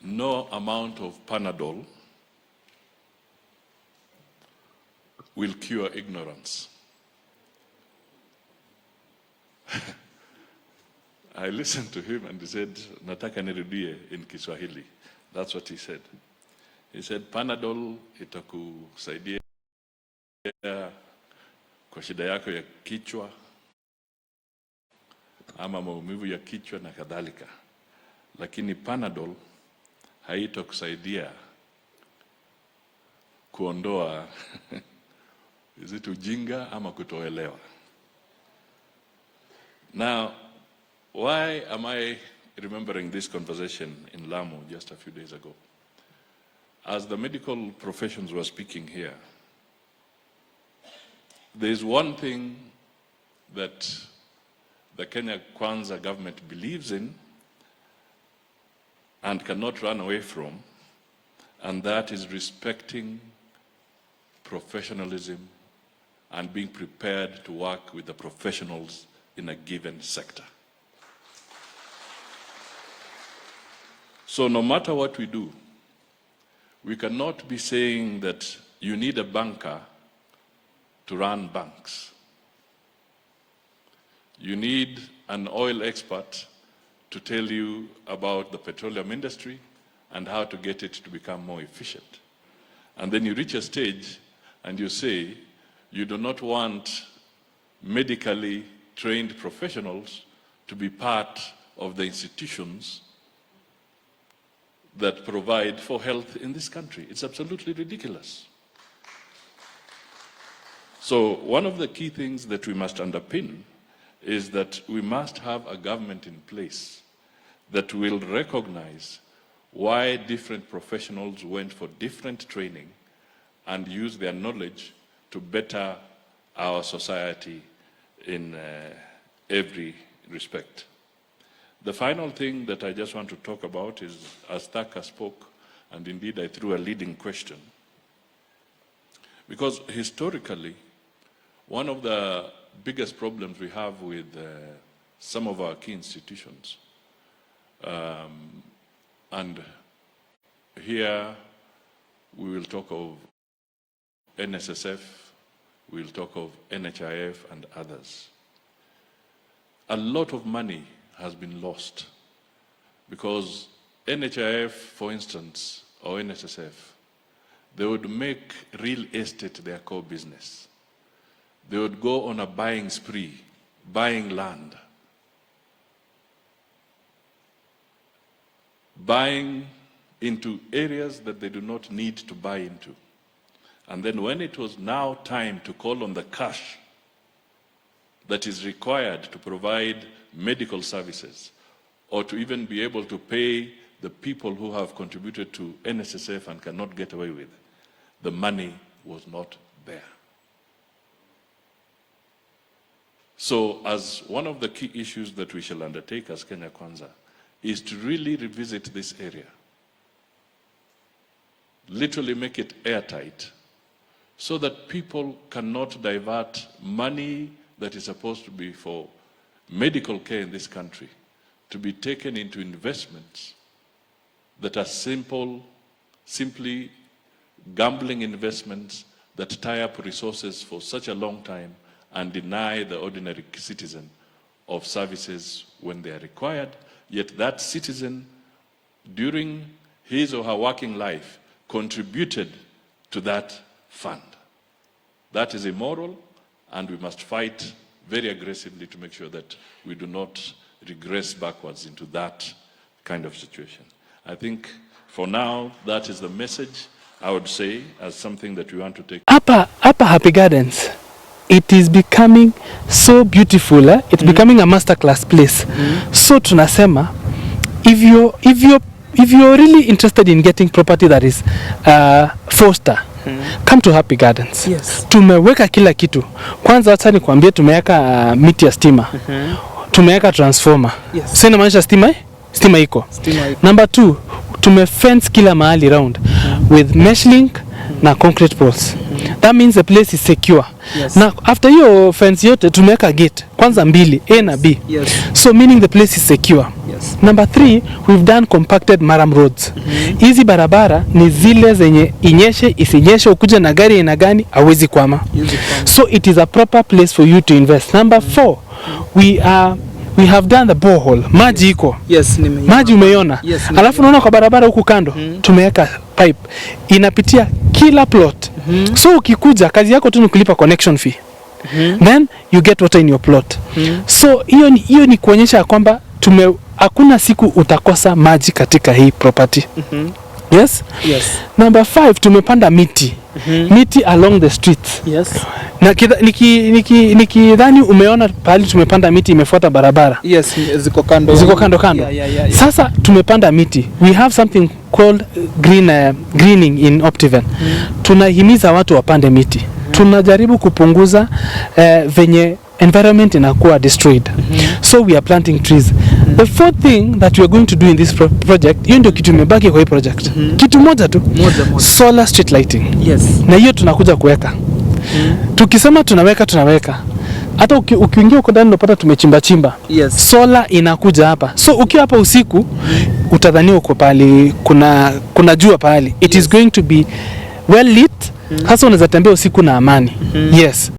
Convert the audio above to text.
no amount of Panadol will cure ignorance. I listened to him and he said, nataka nirudie in Kiswahili. That's what he said. He said, Panadol itakusaidia kwa shida yako ya kichwa, ama maumivu ya kichwa na kadhalika. Lakini Panadol haitakusaidia kuondoa ujinga ama kutoelewa. Now, why am I remembering this conversation in Lamu just a few days ago? As the medical professions were speaking here, there is one thing that the Kenya Kwanza government believes in and cannot run away from, and that is respecting professionalism and being prepared to work with the professionals in a given sector. So no matter what we do, we cannot be saying that you need a banker to run banks. You need an oil expert to tell you about the petroleum industry and how to get it to become more efficient. And then you reach a stage and you say, you do not want medically trained professionals to be part of the institutions that provide for health in this country. It's absolutely ridiculous. So one of the key things that we must underpin is that we must have a government in place that will recognize why different professionals went for different training and use their knowledge to better our society in every respect. The final thing that I just want to talk about is, as Taka spoke, and indeed I threw a leading question, because historically, one of the biggest problems we have with some of our key institutions, and here we will talk of NSSF, we will talk of NHIF and others. A lot of money has been lost because NHIF, for instance, or NSSF, they would make real estate their core business. They would go on a buying spree, buying land, buying into areas that they do not need to buy into. And then when it was now time to call on the cash that is required to provide medical services or to even be able to pay the people who have contributed to NSSF and cannot get away with, the money was not there. So as one of the key issues that we shall undertake as Kenya Kwanza is to really revisit this area, literally make it airtight, so that people cannot divert money that is supposed to be for medical care in this country to be taken into investments that are simply gambling investments that tie up resources for such a long time and deny the ordinary citizen of services when they are required, yet that citizen, during his or her working life, contributed to that fund. That is immoral, and we must fight very aggressively to make sure that we do not regress backwards into that kind of situation. I think for now, that is the message I would say as something that we want to take. Upper Happy Gardens, it is becoming so beautiful. It's becoming a masterclass place. So tunasema, if you're really interested in getting property that is foster, come to Happy Gardens. Yes. Tumeweka kila kitu. Kwanza hata nikwambie tumeweka miti ya stima. Tumeweka transformer. Yes. Sio inamaanisha stima iko. Number 2, tumefence kila mahali round with mesh link na concrete poles. That means the place is secure. Yes. Now after hiyo fence yote tumeweka gate kwanza 2, A na B. Yes. So meaning the place is secure. Yes. Yes. Number 3, we've done compacted maram roads. Hizi barabara ni zile zenye inyeshe isinyeshe ukuje na gari ina gani hawezi kwama. So it is a proper place for you to invest. Number 4, we have done the borehole. Maji iko. Yes, maji umeiona. Yes, alafu unaona kwa barabara huku kando tumeweka pipe inapitia kila plot. So ukikuja kazi yako tu ni kulipa connection fee. Then you get water in your plot. So hiyo ni kuonyesha kwamba hakuna siku utakosa maji katika hii property. Yes? Yes. Number 5, tumepanda miti. Miti along the streets. Yes. Na nikidhani umeona pahali tumepanda miti imefuata barabara. Yes, ziko kando. Ziko kando. Yeah. Sasa tumepanda miti. We have something called greening in Optiven. Tunahimiza watu wapande miti. Tunajaribu kupunguza venye environment inakuwa destroyed. So we are planting trees. The fourth thing that we are going to do in this project, hiyo ndio kitu imebaki kwa hii project. Kitu moja tu. Solar street lighting. Yes. Na hiyo tunakuja kuweka. Tukisema tunaweka. Hata ukiingia uko ndani unapata tumechimba. Yes. Solar inakuja hapa. So ukiwa hapa usiku utadhania uko pale kuna jua pale. It is going to be well lit. Hasa unaweza tembea usiku na amani. Yes.